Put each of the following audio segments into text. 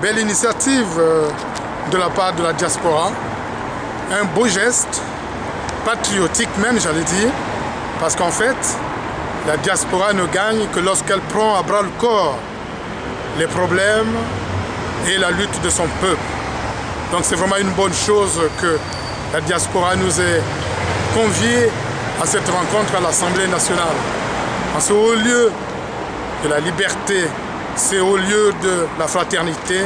belle initiative de la part de la diaspora, un beau geste, patriotique même j'allais dire, parce qu'en fait, la diaspora ne gagne que lorsqu'elle prend à bras le corps les problèmes et la lutte de son peuple. Donc c'est vraiment une bonne chose que la diaspora nous ait conviés à cette rencontre à l'Assemblée nationale. C'est au lieu de la liberté, c'est au lieu de la fraternité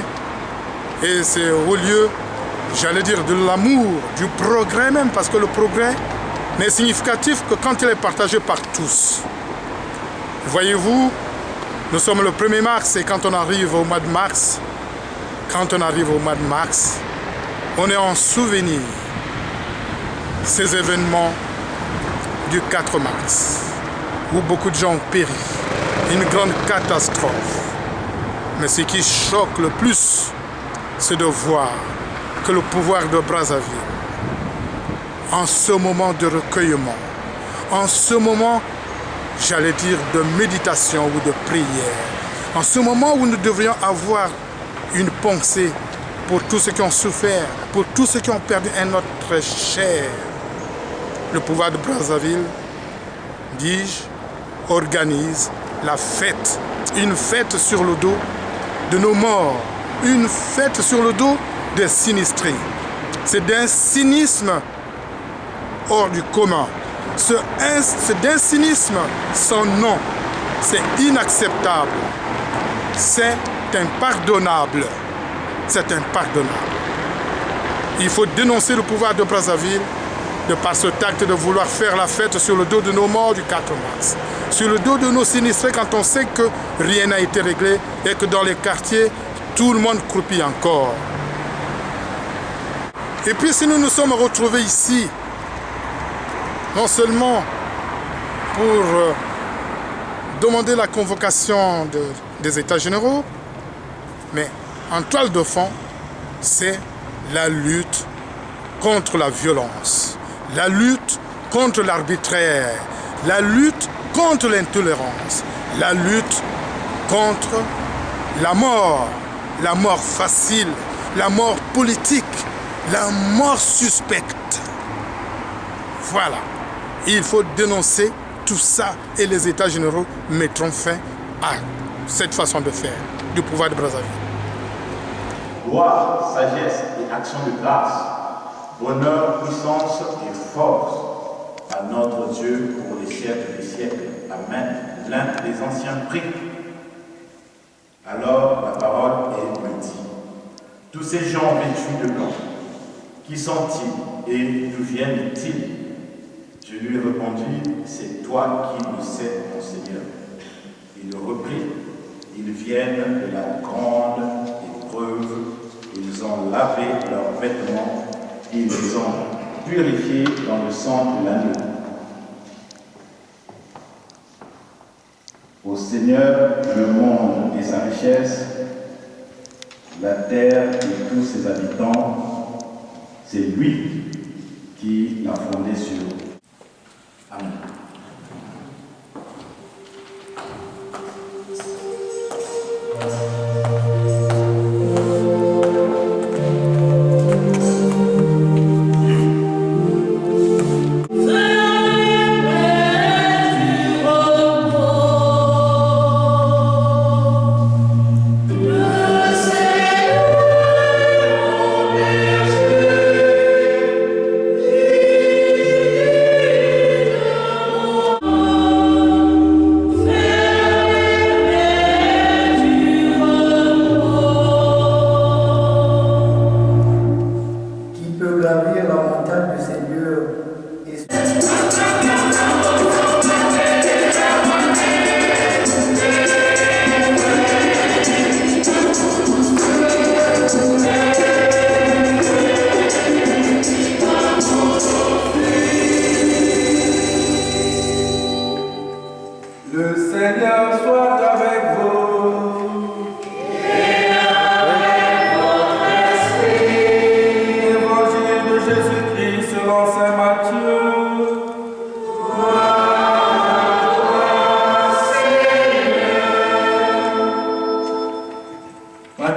et c'est au lieu, j'allais dire, de l'amour, du progrès même, parce que le progrès n'est significatif que quand il est partagé par tous. Voyez-vous, nous sommes le 1er mars et quand on arrive au mois de mars, on est en souvenir ces événements du 4 mars, où beaucoup de gens ont péri, une grande catastrophe. Mais ce qui choque le plus, c'est de voir que le pouvoir de Brazzaville, en ce moment de recueillement, en ce moment, j'allais dire, de méditation ou de prière, en ce moment où nous devrions avoir une pensée pour tous ceux qui ont souffert, pour tous ceux qui ont perdu un être très cher, le pouvoir de Brazzaville, dis-je, organise la fête, une fête sur le dos de nos morts, une fête sur le dos des sinistrés. C'est d'un cynisme hors du commun. C'est d'un cynisme sans nom. C'est inacceptable. C'est impardonnable. C'est impardonnable. Il faut dénoncer le pouvoir de Brazzaville de par ce acte de vouloir faire la fête sur le dos de nos morts du 4 mars. Sur le dos de nos sinistrés quand on sait que rien n'a été réglé et que dans les quartiers, tout le monde croupit encore. Et puis si nous nous sommes retrouvés ici, non seulement pour demander la convocation des États généraux, mais en toile de fond, c'est la lutte contre la violence, la lutte contre l'arbitraire, la lutte contre l'intolérance, la lutte contre la mort facile, la mort politique, la mort suspecte. Voilà. Il faut dénoncer tout ça et les États généraux mettront fin à cette façon de faire du pouvoir de Brazzaville. Gloire, sagesse et action de grâce, bonheur, puissance et force à notre Dieu pour les siècles des siècles. Amen. L'un des anciens prie. Alors la parole me dit, tous ces gens vêtus de blanc, qui sont-ils et d'où viennent-ils? Je lui ai répondu, c'est toi qui le sais, mon Seigneur. Il reprit, ils viennent de la grande épreuve, ils ont lavé leurs vêtements, ils les ont purifiés dans le sang de l'agneau. Au Seigneur, le monde et sa richesse, la terre et tous ses habitants, c'est lui qui l'a fondé sur eux. Amen.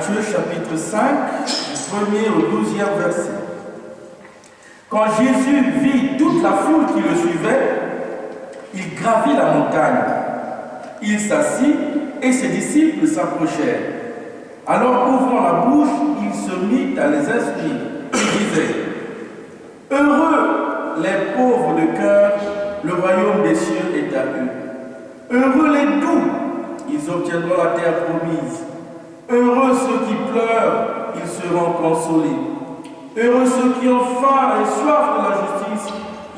Matthieu chapitre 5, du 1er au 12e verset. Quand Jésus vit toute la foule qui le suivait, il gravit la montagne. Il s'assit et ses disciples s'approchèrent. Alors, ouvrant la bouche, il se mit à les instruire. Il disait, « Heureux les pauvres de cœur, le royaume des cieux est à eux. Heureux les doux, ils obtiendront la terre promise. Heureux ceux qui pleurent, ils seront consolés. Heureux ceux qui ont faim et soif de la justice,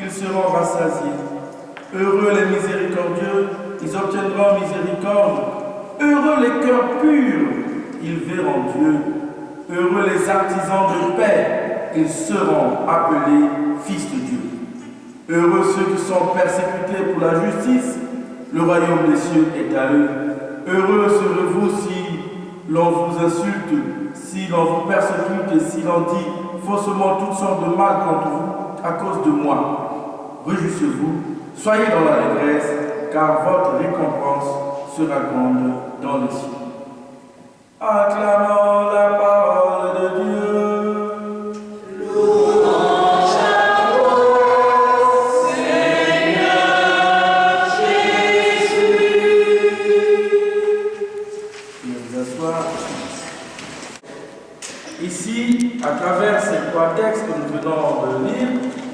ils seront rassasiés. Heureux les miséricordieux, ils obtiendront miséricorde. Heureux les cœurs purs, ils verront Dieu. Heureux les artisans de paix, ils seront appelés fils de Dieu. Heureux ceux qui sont persécutés pour la justice, le royaume des cieux est à eux. Heureux serez-vous si l'on vous insulte, si l'on vous persécute et si l'on dit faussement toutes sortes de mal contre vous à cause de moi. Réjouissez-vous, soyez dans l'allégresse, car votre récompense sera grande dans les cieux. Acclamons la parole de Dieu. Louange à toi, Seigneur Jésus. Veuillez vous asseoir. Ici, à travers ces trois textes que nous venons de lire,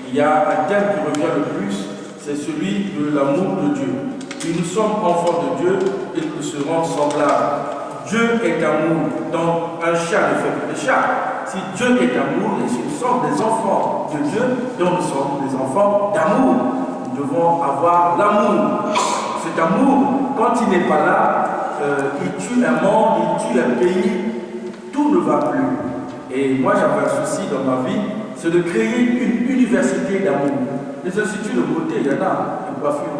il y a un thème qui revient le plus, c'est celui de l'amour de Dieu. Si nous sommes enfants de Dieu, et nous serons semblables. Dieu est amour, donc un chat ne fait que des chats. Si Dieu est amour, et si nous sommes des enfants de Dieu, donc nous sommes des enfants d'amour. Nous devons avoir l'amour. Cet amour, quand il n'est pas là, il tue un monde, il tue un pays, tout ne va plus. Et moi j'avais un souci dans ma vie, c'est de créer une université d'amour. Les instituts de beauté, il y en a, de coiffure,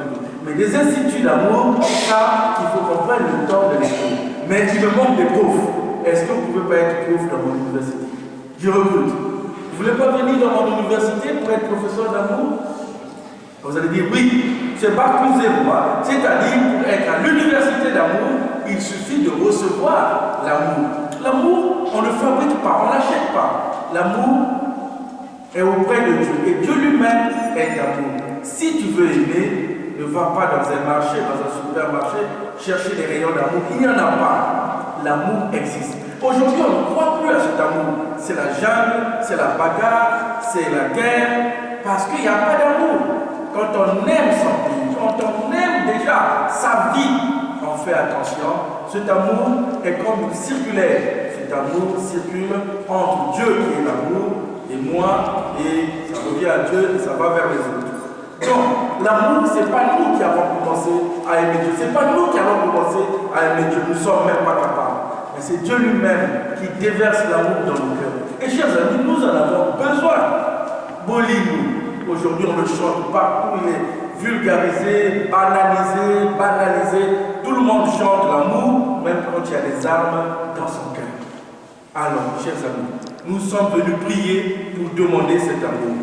mais des instituts d'amour, ça, il faut qu'on prenne le temps de l'école. Mais il me manque des profs. Est-ce que vous ne pouvez pas être prof dans mon université? Je recrute. Vous ne voulez pas venir dans mon université pour être professeur d'amour? Vous allez dire oui, c'est pas plus et moi. C'est-à-dire, pour être à l'université d'amour, il suffit de recevoir l'amour. L'amour, on ne le fabrique pas, on ne l'achète pas. L'amour est auprès de Dieu. Et Dieu lui-même est amour. Si tu veux aimer, ne va pas dans un marché, dans un supermarché, chercher des rayons d'amour. Il n'y en a pas. L'amour existe. Aujourd'hui, on ne croit plus à cet amour. C'est la jungle, c'est la bagarre, c'est la guerre, parce qu'il n'y a pas d'amour. Quand on aime son pays, quand on aime déjà sa vie, on fait attention. Cet amour est comme circulaire. Cet amour circule entre Dieu qui est l'amour et moi, et ça revient à Dieu et ça va vers les autres. Donc, l'amour, ce n'est pas nous qui avons commencé à aimer Dieu. Ce n'est pas nous qui avons commencé à aimer Dieu. Nous ne sommes même pas capables. Mais c'est Dieu lui-même qui déverse l'amour dans nos cœurs. Et chers amis, nous en avons besoin. Bolino, aujourd'hui on le chante partout, il est vulgarisé, banalisé. Tout le monde chante l'amour, même quand il y a des armes dans son cœur. Alors, chers amis, nous sommes venus prier pour demander cet amour.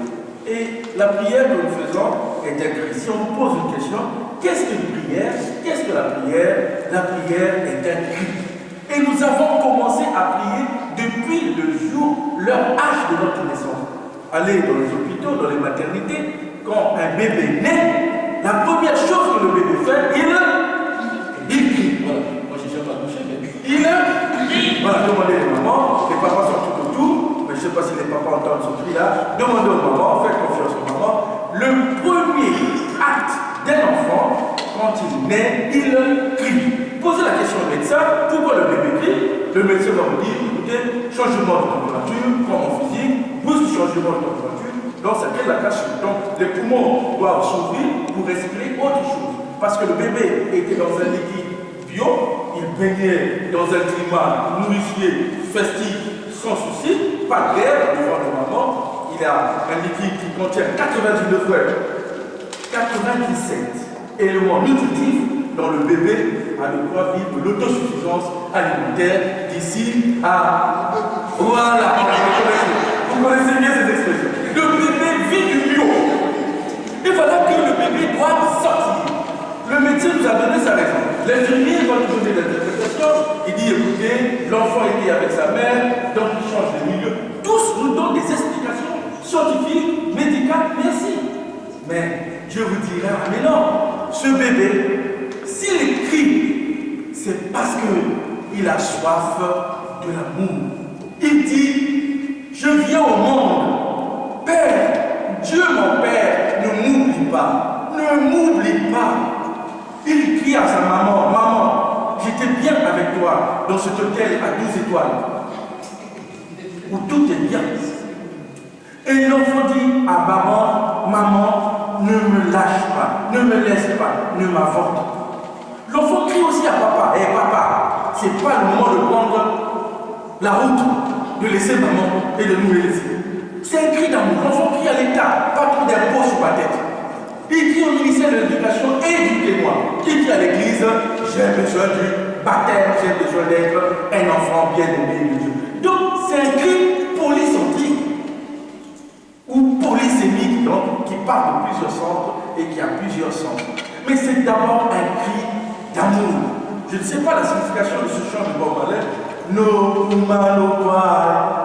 Et la prière que nous faisons est un cri. Si on nous pose une question, qu'est-ce qu'une prière? Qu'est-ce que la prière? La prière est un cri. Et nous avons commencé à prier depuis le jour, l'heure H de notre naissance. Allez dans les hôpitaux, dans les maternités, quand un bébé naît, la première chose que le bébé fait, il crie. Voilà. Moi, je n'ai pas touché, mais il crie. Voilà, demandez les mamans, les papas sont tout autour. Je ne sais pas si les papas entendent ce cri-là. Demandez aux mamans, faites confiance aux mamans. Le premier acte d'un enfant, quand il naît, il crie. Posez la question au médecin, pourquoi le bébé crie? Le médecin va vous dire, écoutez, changement de température, hormones physique, brusque changement de température, donc ça crée la cassure. Donc les poumons doivent s'ouvrir pour respirer autre chose. Parce que le bébé était dans un liquide bio, il baignait dans un climat nourricier, festif, sans souci, pas de guerre devant le maman. Il a un liquide qui contient 99 97 éléments nutritifs dont le bébé a de quoi vivre l'autosuffisance alimentaire d'ici à... Voilà, vous connaissez bien ces expressions. Le bébé vit du bio. Et voilà que le bébé doit sortir. Le médecin nous a donné sa raison. L'infirmier va nous donner l'interprétation. chambre, il dit écoutez, l'enfant était avec sa mère, donc il change de milieu. Tous nous donnent des explications scientifiques, médicales, merci. Mais Dieu vous dira, mais non, ce bébé, s'il crie, c'est parce qu'il a soif de l'amour. Il dit, je viens au monde, Père, Dieu mon Père, ne m'oublie pas, ne m'oublie pas. Il crie à sa maman, maman, j'étais bien avec toi dans cet hôtel à 12 étoiles, où tout est bien. Et l'enfant dit à maman, maman, ne me lâche pas, ne me laisse pas, ne m'avorte. L'enfant crie aussi à papa, hé papa, c'est pas le moment de prendre la route, de laisser maman et de nous laisser. C'est un cri d'amour. L'enfant crie à l'État, pas trop d'impôts sur ma tête. Il crie au ministère de l'Éducation, éduquez-moi. Il crie à l'église, j'ai besoin du baptême, j'ai besoin d'être un enfant bien aimé de Dieu. Donc c'est un cri polycentrique ou polysémique, donc qui part de plusieurs centres et qui a plusieurs centres. Mais c'est d'abord un cri d'amour. Je ne sais pas la signification de ce chant de Bob Marley, no humano,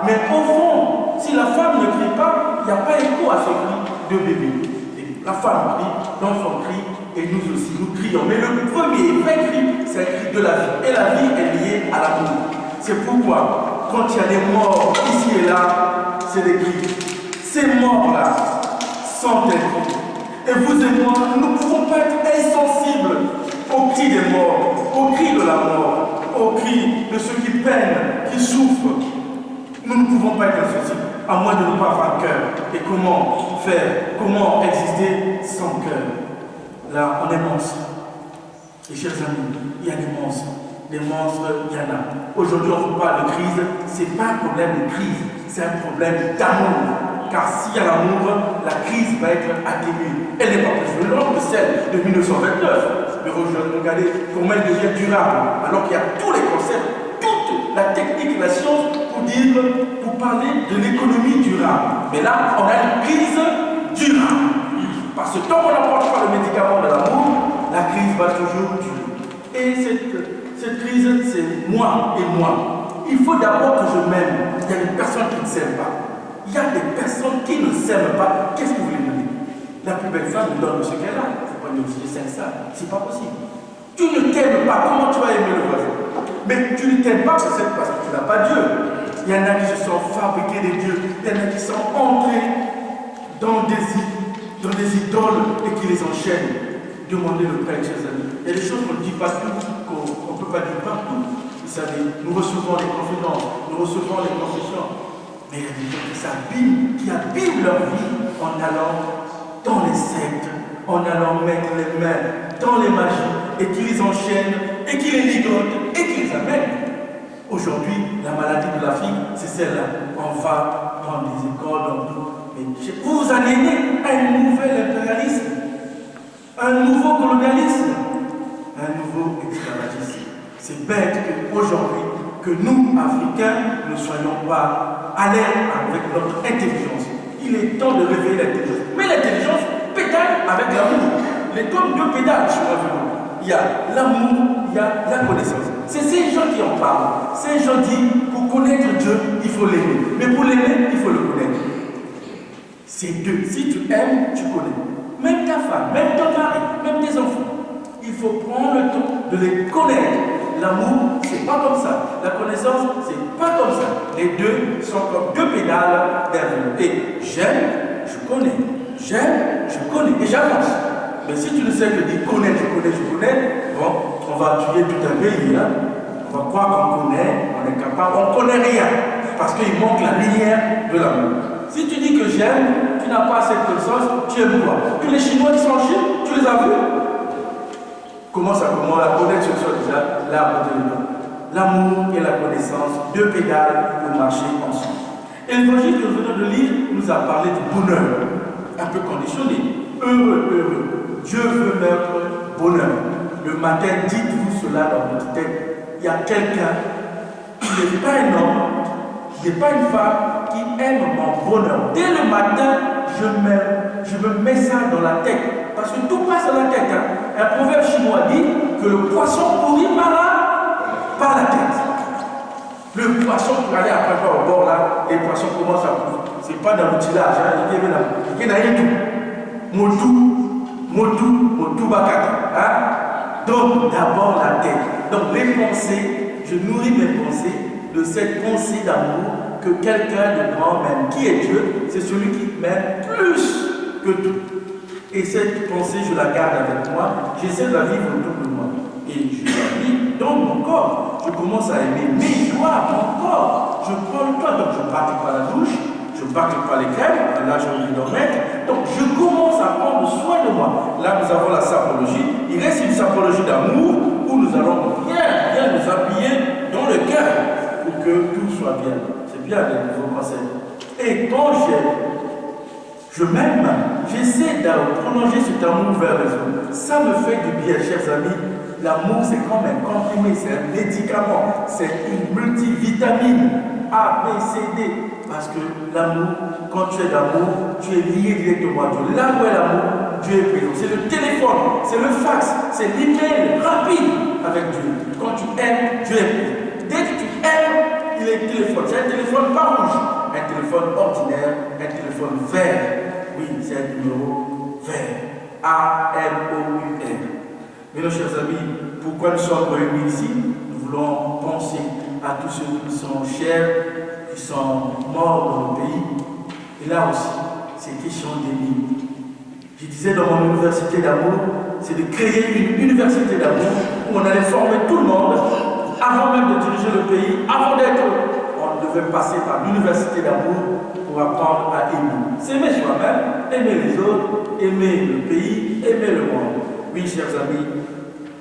mais au fond, si la femme ne crie pas, il n'y a pas écho à ce cri de bébé. Et la femme crie, l'enfant crie, et nous aussi, nous crions. Mais le premier vrai cri, c'est un cri de la vie. Et la vie est liée à l'amour. C'est pourquoi, quand il y a des morts ici et là, c'est des cris. Ces morts-là sont des cris. Et vous et moi, nous ne pouvons pas être insensibles au cri des morts, au cri de la mort, au cri de ceux qui peinent, qui souffrent. Nous ne pouvons pas être insensibles, à moins de ne pas avoir cœur. Et comment faire, comment exister sans cœur? Là, on est monstres. Et chers amis, il y a des monstres. Des monstres, il y en a. Aujourd'hui, on vous parle de crise. Ce n'est pas un problème de crise, c'est un problème d'amour. Car s'il y a l'amour, la crise va être atténuée. Elle n'est pas plus violente que celle de 1929. Mais regardez comment elle devient durable. Alors qu'il y a tous les concepts, toute la technique, la science pour parler de l'économie durable. Mais là, on a une crise durable. Parce que tant qu'on n'apporte pas le médicament de l'amour, la crise va toujours durer. Et cette crise, c'est moi et moi. Il faut d'abord que je m'aime. Il y a des personnes qui ne s'aiment pas. Il y a des personnes qui ne s'aiment pas. Qu'est-ce que vous voulez me dire? La plus belle femme me donne ce qu'elle a. Il ne faut pas dire que c'est ça. C'est pas possible. Tu ne t'aimes pas. Comment tu vas aimer le voisin? Mais tu ne t'aimes pas parce que tu n'as pas Dieu. Il y en a qui se sont fabriqués des dieux. Il y en a qui sont entrés dans des idoles et qui les enchaînent. Demandez le prêtre, chers amis. Il y a des choses qu'on ne dit pas tout, qu'on ne peut pas dire partout. Vous savez, nous recevons les confidences, nous recevons les confessions. Mais il y a des gens qui abîment leur vie en allant dans les sectes, en allant mettre les mains dans les magies, et qui les enchaînent, et qui les ligotent, et qui les amènent. Aujourd'hui, la maladie de l'Afrique, c'est celle-là. On va dans les écoles, dans tout. Mais vous vous aliénez à un nouvel impérialisme, un nouveau colonialisme, un nouveau esclavagisme. C'est bête qu'aujourd'hui, que nous, Africains, ne soyons pas alertes avec notre intelligence. Il est temps de réveiller l'intelligence. Mais l'intelligence pédale avec l'amour. Les tomes de pédale sur l'amour. Il y a l'amour, il y a la connaissance. C'est ces gens qui en parlent. Ces gens disent, pour connaître Dieu, il faut l'aimer. Mais pour l'aimer, il faut le connaître. C'est deux. Si tu aimes, tu connais. Même ta femme, même ton mari, même tes enfants. Il faut prendre le temps de les connaître. L'amour, c'est pas comme ça. La connaissance, c'est pas comme ça. Les deux sont comme deux pédales d'un vélo. Et j'aime, je connais. J'aime, je connais. Et j'avance. Mais si tu ne sais que dire connaître, je connais, bon, on va tuer tout un pays. Hein? On va croire qu'on connaît, on est capable, on ne connaît rien. Parce qu'il manque la lumière de l'amour. Si tu dis que j'aime, tu n'as pas cette connaissance, tu aimes quoi? Tous les Chinois qui sont en Chine, tu les as vus? Comment la connaître, ce soit déjà l'arbre de l'amour. L'amour et la connaissance, deux pédales pour marcher ensemble. Et l'évangile que nous venons de lire nous a parlé du bonheur, un peu conditionné. Heureux, heureux. Dieu veut notre bonheur. Le matin, dites-vous cela dans votre tête. Il y a quelqu'un qui n'est pas un homme, qui n'est pas une femme, qui aime mon bonheur. Dès le matin, je me mets ça dans la tête. Parce que tout passe dans la tête. Hein. Un proverbe chinois dit que le poisson pourrit par la par la tête. Le poisson pour aller après pas au bord là, les poissons commencent à pousser. C'est pas dans l'outilage, il y a tout. Motu bakata. Hein? Donc d'abord la tête. Donc les pensées, je nourris mes pensées de cette pensée d'amour que quelqu'un de grand m'aime. Qui est Dieu? C'est celui qui m'aime plus que tout. Et cette pensée, je la garde avec moi. J'essaie de la vivre autour de moi. Et je la vis dans mon corps. Je commence à aimer mes doigts, mon corps. Je prends le temps, donc je ne pratique pas la douche, je ne pratique pas les crèmes, là j'ai envie d'en mettre. Donc je commence à prendre soin de moi. Là nous avons la sapologie. Il reste une sapologie d'amour où nous allons bien nous appuyer dans le cœur pour que tout soit bien. C'est bien les nouveaux conseils. Et quand je m'aime, j'essaie de prolonger cet amour vers les autres. Ça me fait du bien, chers amis. L'amour, c'est comme un comprimé, c'est un médicament, c'est une multivitamine A, B, C, D. Parce que l'amour, quand tu es d'amour, tu es lié directement à Dieu. Là où est l'amour, Dieu est présent. C'est le téléphone, c'est le fax, c'est l'email rapide avec Dieu. Quand tu aimes, Dieu est présent. Dès que tu aimes, il est téléphone. C'est un téléphone pas rouge, un téléphone ordinaire, un téléphone vert. Oui, c'est un numéro vert. A-M-O-U-R. Mais nos chers amis, pourquoi nous sommes réunis ici? Nous voulons penser à tous ceux qui sont chers, qui sont morts dans le pays. Et là aussi, c'est question d'aimer. Je disais dans mon université d'amour, c'est de créer une université d'amour où on allait former tout le monde avant même de diriger le pays, avant d'être. On devait passer par l'université d'amour pour apprendre à aimer. S'aimer soi-même, aimer les autres, aimer le pays, aimer le monde. Oui, chers amis,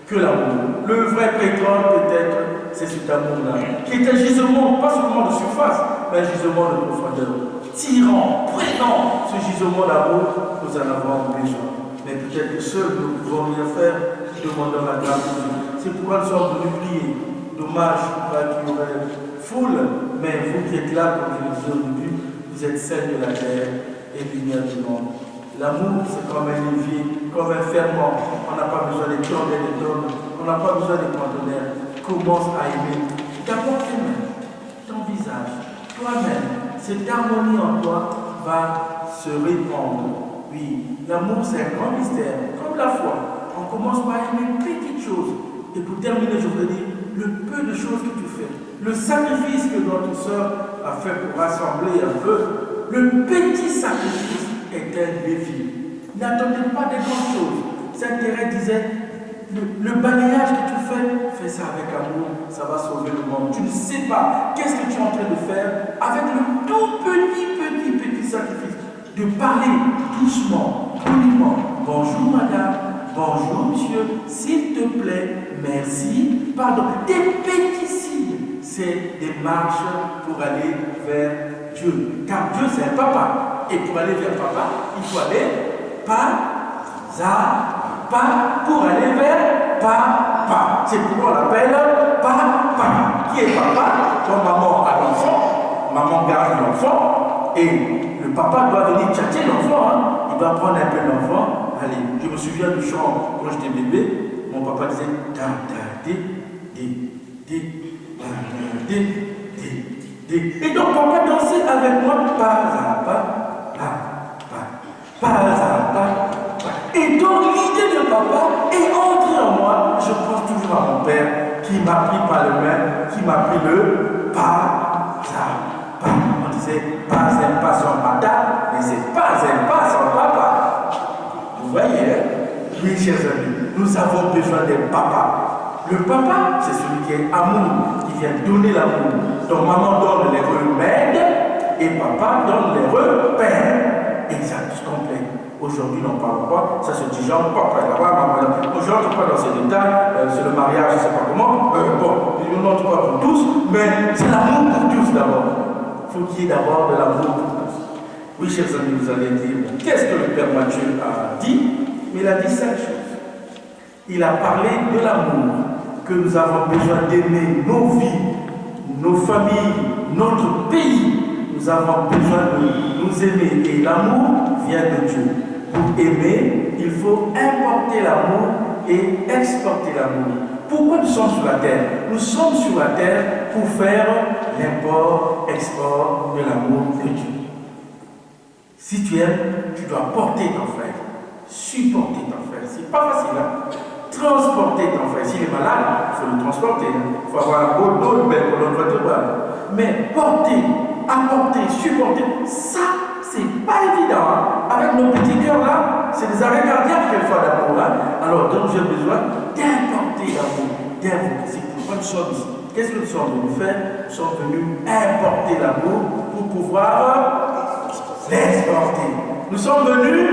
que l'amour. Le vrai pétrole, peut-être, c'est cet amour-là, qui est un gisement, pas seulement de surface, mais un gisement de profondeur. Tirant, prenant ce gisement d'amour, nous en avons besoin. Mais peut-être que seuls nous ne pouvons rien faire, demandant la grâce de Dieu. C'est pourquoi nous sommes venus prier. Dommage qu'il y aurait foule, mais vous qui êtes là, comme je le disais au début, vous êtes celle de la terre et lumière du monde. L'amour, c'est comme un levier, comme un ferment. On n'a pas besoin des tonnes et des tonnes. On n'a pas besoin des conteneurs. Commence à aimer. D'abord toi-même, ton visage, toi-même. Cette harmonie en toi va se répandre. Oui, l'amour, c'est un grand mystère, comme la foi. On commence par aimer petites choses. Et pour terminer, je voudrais dire, le peu de choses que tu fais, le sacrifice que notre soeur a fait pour rassembler un peu, le petit sacrifice est un défi. N'attendez pas des grandes choses. Saint Thérèse disait, le balayage que tu fais ça avec amour, ça va sauver le monde. Tu ne sais pas qu'est-ce que tu es en train de faire avec le tout petit sacrifice. De parler doucement, poliment. Bonjour madame, bonjour monsieur, s'il te plaît, merci, pardon. Des petits signes, c'est des marches pour aller vers Dieu. Car Dieu c'est un papa. Et pour aller vers papa, il faut aller pas à pas pour aller vers papa. C'est pourquoi on l'appelle papa. Qui est papa? Quand maman a l'enfant, maman garde l'enfant et le papa doit venir tchatcher l'enfant. Hein. Il doit prendre un peu l'enfant. Allez, je me souviens du chant quand j'étais bébé. Mon papa disait da da di. Et donc papa dansait avec moi pas à pas. Pas à pas. Et donc l'idée de papa est entrée en moi. Je pense toujours à mon père qui m'a pris par le main, qui m'a pris le pas à pas. On disait pas un pas sans papa, mais c'est pas un pas sans papa. Vous voyez, oui, chers amis, nous avons besoin d'un papa. Le papa, c'est celui qui est amour, qui vient donner l'amour. Donc maman donne les remèdes et papa donne les repères. Exact, complet. Aujourd'hui, on ne parle pas, ça se dit genre, papa, maman. Aujourd'hui, on ne parle pas dans ces détails, c'est le mariage, je ne sais pas comment. Bon, on n'entre pas pour tous, mais c'est l'amour pour tous d'abord. Il faut qu'il y ait d'abord de l'amour pour tous. Oui, chers amis, vous allez dire, qu'est-ce que le Père Matthieu a dit? Il a dit 5 choses. Il a parlé de l'amour, que nous avons besoin d'aimer nos vies, nos familles, notre pays. Nous avons besoin de nous aimer et l'amour vient de Dieu. Pour aimer, il faut importer l'amour et exporter l'amour. Pourquoi nous sommes sur la terre? Nous sommes sur la terre pour faire l'import-export de l'amour de Dieu. Si tu aimes, tu dois porter ton frère, supporter ton frère. C'est pas facile, hein? Transporter ton frère. S'il est malade, il faut le transporter. Il faut avoir un beau dos, une belle colonne vertébrale. Mais porter, apporter, supporter, ça, c'est pas évident. Hein? Avec nos petits cœurs là, c'est des arrêts cardiaques quelquefois d'amour. Hein? Alors, donc j'ai besoin d'importer l'amour, d'invoquer. C'est pourquoi nous sommes ici. Qu'est-ce que nous sommes venus faire? Nous sommes venus importer l'amour pour pouvoir l'exporter. Nous sommes venus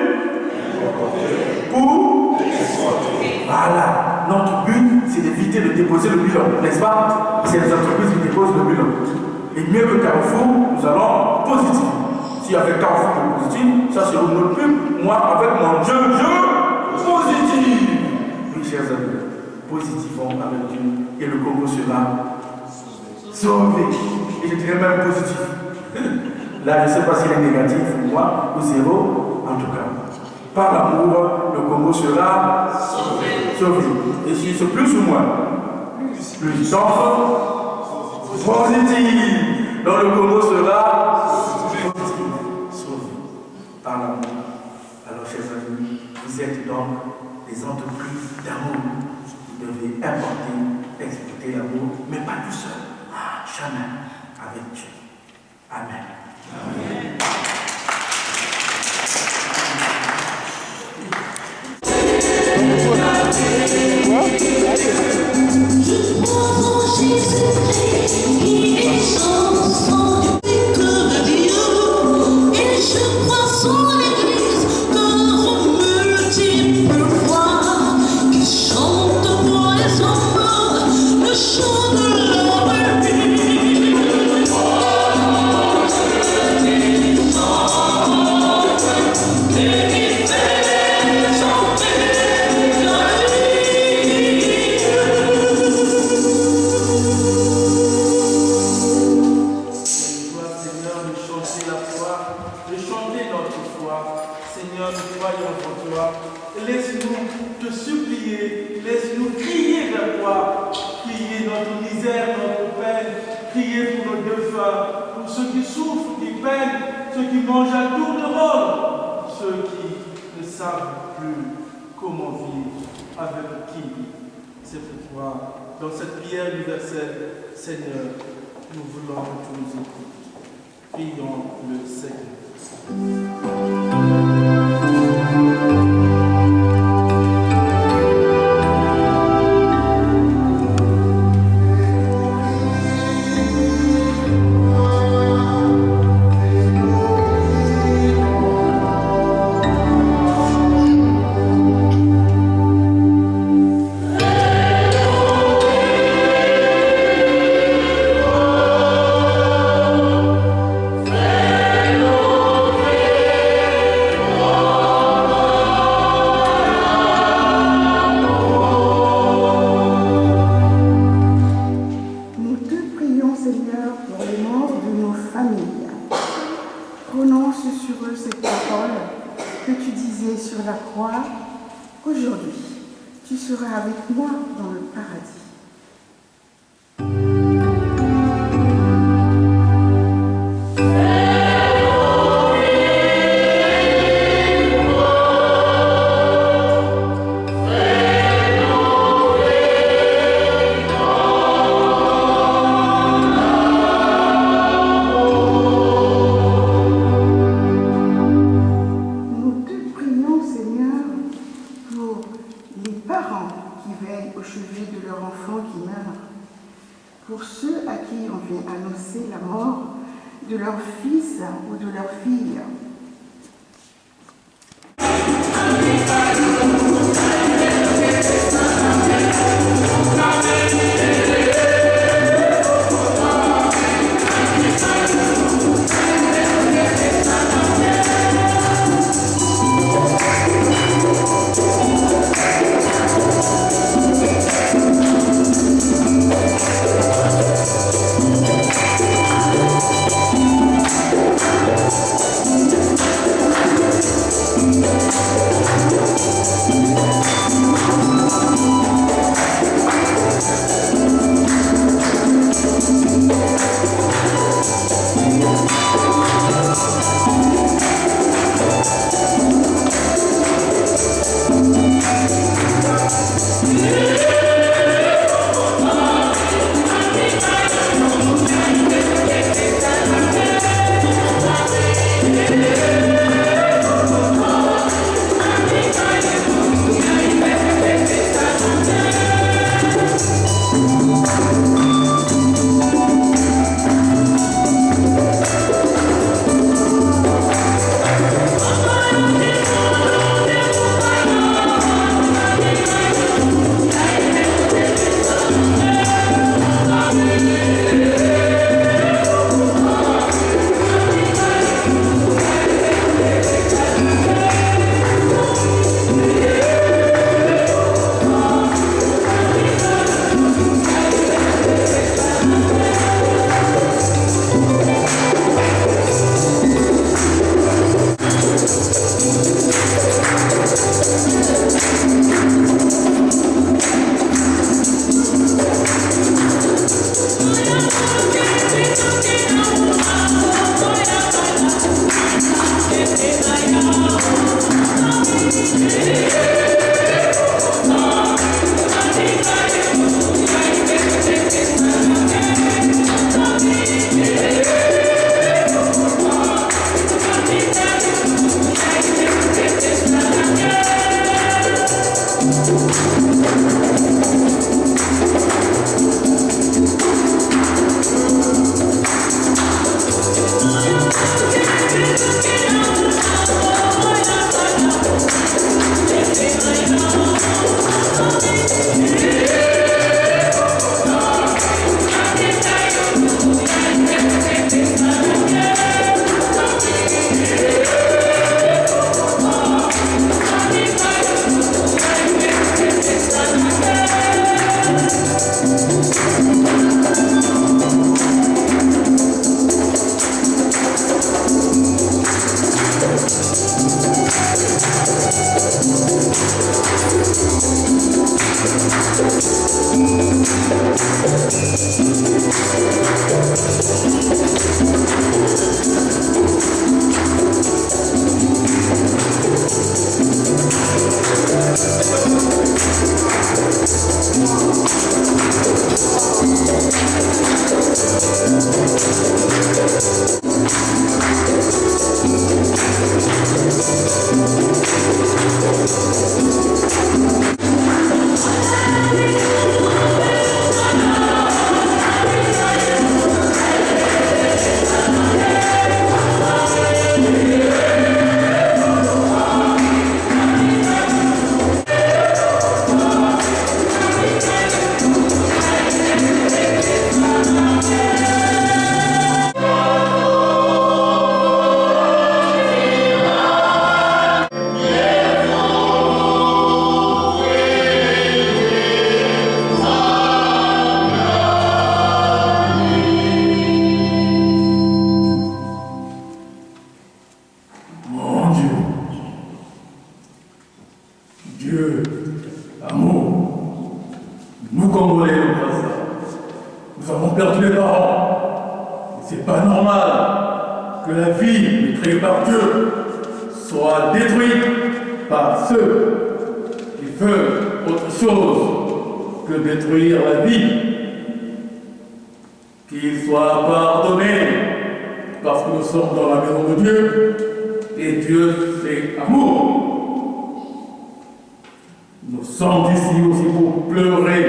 pour l'exporter. Voilà. Notre but, c'est d'éviter de déposer le bilan, n'est-ce pas? C'est les entreprises qui déposent le bilan. Et mieux que Carrefour, nous allons positif. S'il y avait Carrefour de positif, ça c'est notre pub. Moi, avec mon jeu positif. Oui, chers amis, positivons avec Dieu et le Congo sera sauvé. Et je dirais même positif. Là, je ne sais pas s'il est négatif ou moi, ou zéro, en tout cas. Par l'amour, le Congo sera sauvé. Et si c'est plus ou moins, plus positif. Donc le Congo sera sauvé par l'amour. Alors, chers amis, vous êtes donc des entreprises d'amour. Vous devez importer, exporter l'amour, mais pas tout seul. Jamais avec Dieu. Amen. Amen. Je crois en Jésus-Christ qui est chanson du cœur de Dieu, et je crois son Église comme multiples voix qui chante pour les enfants le chant de leur vie. Laisse-nous te supplier, laisse-nous crier vers toi, crier notre misère, notre peine, crier pour nos défunts, pour ceux qui souffrent, qui peinent, ceux qui mangent à tour de rôle, ceux qui ne savent plus comment vivre, avec qui. C'est pourquoi, dans cette prière universelle, Seigneur, nous voulons que tu nous écoutes. Prions le Seigneur. Dieu, amour, nous Congolais, nous avons perdu les parents. C'est pas normal que la vie créée par Dieu soit détruite par ceux qui veulent autre chose que détruire la vie. Qu'il soit pardonné parce que nous sommes dans la maison de Dieu et Dieu c'est amour. Nous sommes ici aussi pour pleurer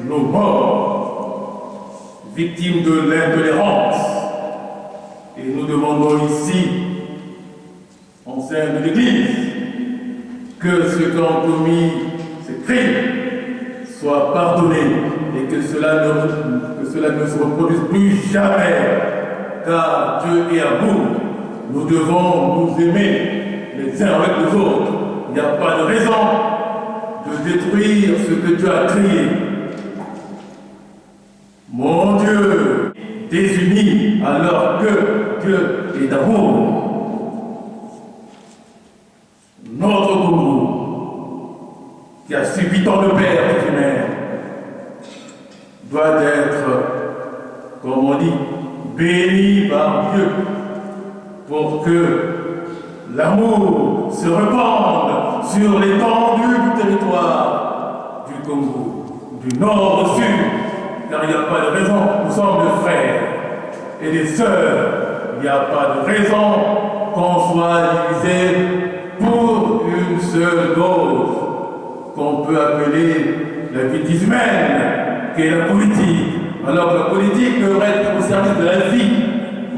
nos morts, victimes de l'intolérance. Et nous demandons ici, en sein de l'Église, que ceux qui ont commis ces crimes soient pardonnés et que cela ne se reproduise plus jamais, car Dieu est amour. Nous devons nous aimer les uns avec les autres. Il n'y a pas de raison de détruire ce que Dieu a créé. Mon Dieu, désunis alors que Dieu est d'amour. Notre Congo, qui a subi tant de pertes humaines, doit être, comme on dit, béni par Dieu pour que l'amour se répande sur l'étendue du territoire du Congo, du nord au sud, car il n'y a pas de raison, nous sommes des frères et des sœurs, il n'y a pas de raison qu'on soit divisé pour une seule cause qu'on peut appeler la bêtise humaine, qui est la politique. Alors que la politique devrait être au service de la vie,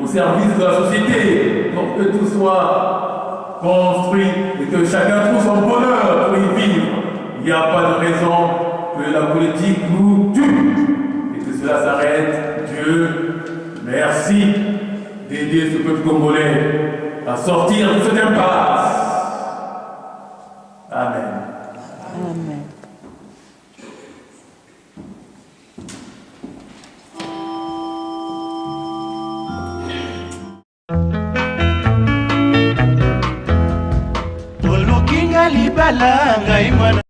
au service de la société, pour que tout soit construit et que chacun trouve son bonheur pour y vivre. Il n'y a pas de raison que la politique nous tue et que cela s'arrête. Dieu, merci d'aider ce peuple congolais à sortir de cette impasse. Amen. Amen. Libala ngai mwana